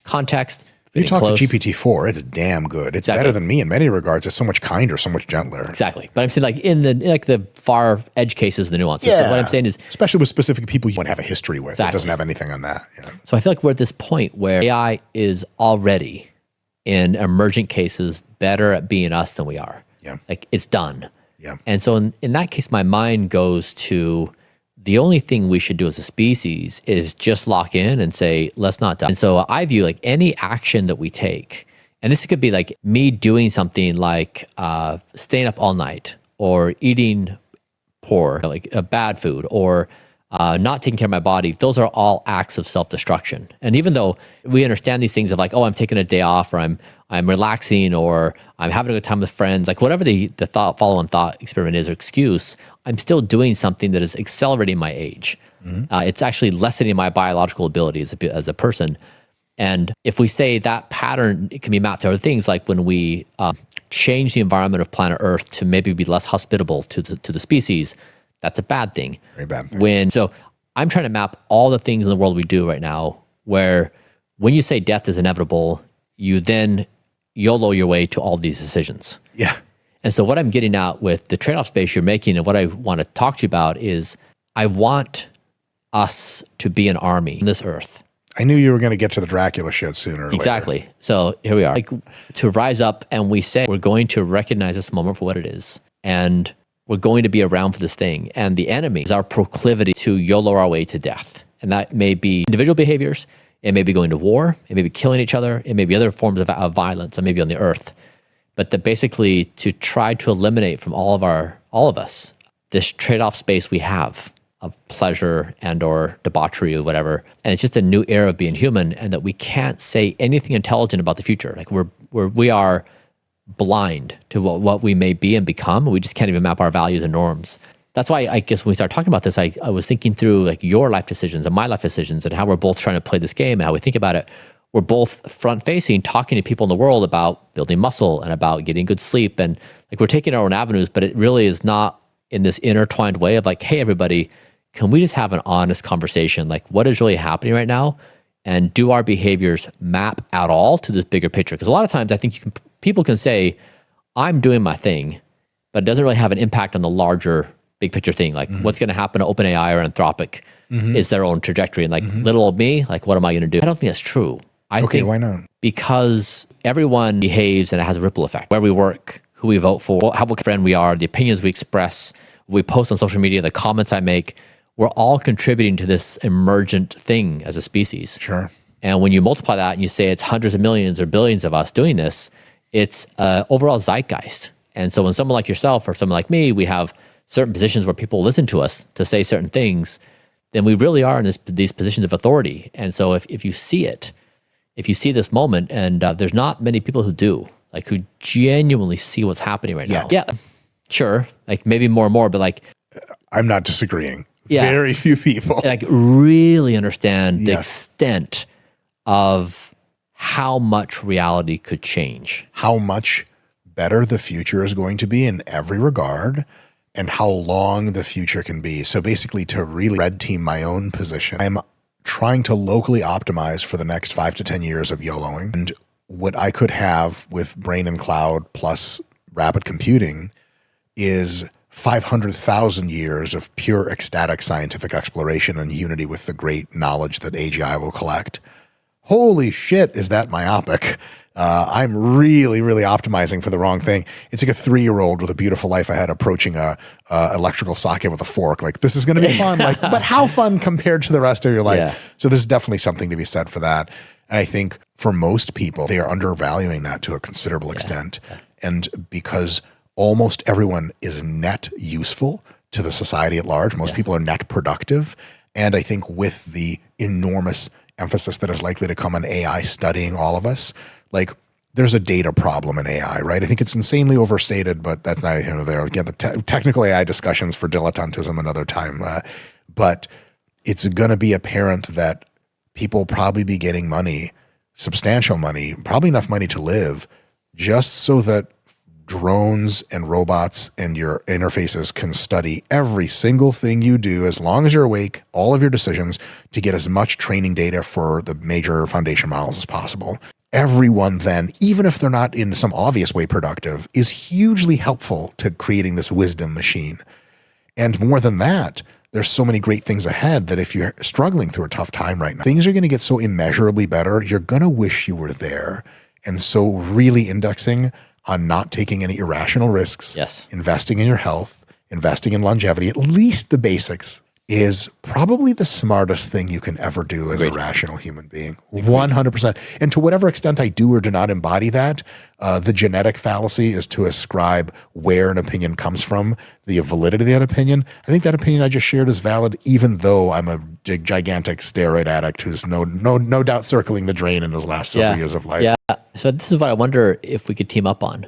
context. You talk close. to GPT-4, it's damn good. It's better than me in many regards. It's so much kinder, so much gentler. Exactly. But I'm saying like in the far edge cases, the nuances. Yeah. But what I'm saying is, especially with specific people you won't have a history with. Exactly. It doesn't have anything on that. Yeah. So I feel like we're at this point where AI is already in emergent cases better at being us than we are. Yeah. Like it's done. Yeah. And so in that case, my mind goes to the only thing we should do as a species is just lock in and say, let's not die. And so I view like any action that we take, and this could be like me doing something like staying up all night or eating poor, like bad food, or not taking care of my body. Those are all acts of self-destruction. And even though we understand these things of like, oh, I'm taking a day off, or I'm relaxing, or I'm having a good time with friends, like whatever the follow-on thought experiment is or excuse, I'm still doing something that is accelerating my age. It's actually lessening my biological ability as a person. And if we say that pattern, it can be mapped to other things, like when we change the environment of planet Earth to maybe be less hospitable to the species, that's a bad thing. Very bad thing. So I'm trying to map all the things in the world we do right now, where when you say death is inevitable, you then YOLO your way to all these decisions. Yeah. And so what I'm getting at with the trade-off space you're making, and what I want to talk to you about is, I want us to be an army on this earth. I knew you were going to get to the Dracula shit sooner or later. Exactly. So here we are. Like, to rise up and we say, we're going to recognize this moment for what it is. And we're going to be around for this thing. And the enemy is our proclivity to YOLO our way to death. And that may be individual behaviors. It may be going to war. It may be killing each other. It may be other forms of violence, and maybe on the earth. But basically to try to eliminate from all of us, this trade-off space we have of pleasure and or debauchery or whatever. And it's just a new era of being human, and that we can't say anything intelligent about the future. Like we are blind to what we may be and become. We just can't even map our values and norms. That's why I guess when we started talking about this, I was thinking through like your life decisions and my life decisions, and how we're both trying to play this game and how we think about it. We're both front facing, talking to people in the world about building muscle and about getting good sleep. And like we're taking our own avenues, but it really is not in this intertwined way of like, hey, everybody, can we just have an honest conversation? Like, what is really happening right now? And do our behaviors map at all to this bigger picture? Because a lot of times I think people can say, I'm doing my thing, but it doesn't really have an impact on the larger big picture thing. Like what's going to happen to OpenAI or Anthropic is their own trajectory. And like little old me, like what am I going to do? I don't think that's true. I think why not? Because everyone behaves and it has a ripple effect. Where we work, who we vote for, how what friend we are, the opinions we express, we post on social media, the comments I make, we're all contributing to this emergent thing as a species. Sure. And when you multiply that and you say it's hundreds of millions or billions of us doing this, it's overall zeitgeist. And so when someone like yourself or someone like me, we have certain positions where people listen to us to say certain things, then we really are in these positions of authority. And so if you see it, if you see this moment, and there's not many people who do, like who genuinely see what's happening right now. Yeah, sure. Like maybe more and more, but like. I'm not disagreeing. Yeah, very few people. Like really understand the extent of how much reality could change. How much better the future is going to be in every regard, and how long the future can be. So basically, to really red team my own position, I'm trying to locally optimize for the next 5 to 10 years of YOLOing. And what I could have with brain and cloud plus rapid computing is 500,000 years of pure ecstatic scientific exploration and unity with the great knowledge that AGI will collect. Holy shit, is that myopic? I'm really, really optimizing for the wrong thing. It's like a 3-year-old with a beautiful life ahead approaching a electrical socket with a fork. Like, this is going to be fun. Like, but how fun compared to the rest of your life? Yeah. So there's definitely something to be said for that. And I think for most people, they are undervaluing that to a considerable extent. And because almost everyone is net useful to the society at large, most people are net productive. And I think with the enormous emphasis that is likely to come on AI studying all of us, like there's a data problem in AI, right? I think it's insanely overstated, but that's neither here nor there. Again, the technical AI discussions for dilettantism another time. But it's going to be apparent that people will probably be getting money, substantial money, probably enough money to live, just so that drones and robots and your interfaces can study every single thing you do as long as you're awake, all of your decisions, to get as much training data for the major foundation models as possible. Everyone then, even if they're not in some obvious way productive, is hugely helpful to creating this wisdom machine. And more than that, there's so many great things ahead that if you're struggling through a tough time right now, things are going to get so immeasurably better, you're going to wish you were there. And so really indexing on not taking any irrational risks, Yes. investing in your health, investing in longevity, at least the basics, is probably the smartest thing you can ever do as a rational human being. 100%. And to whatever extent I do or do not embody that, the genetic fallacy is to ascribe where an opinion comes from, the validity of that opinion. I think that opinion I just shared is valid, even though I'm a gigantic steroid addict who's no doubt circling the drain in his last several years of life. Yeah. So this is what I wonder if we could team up on.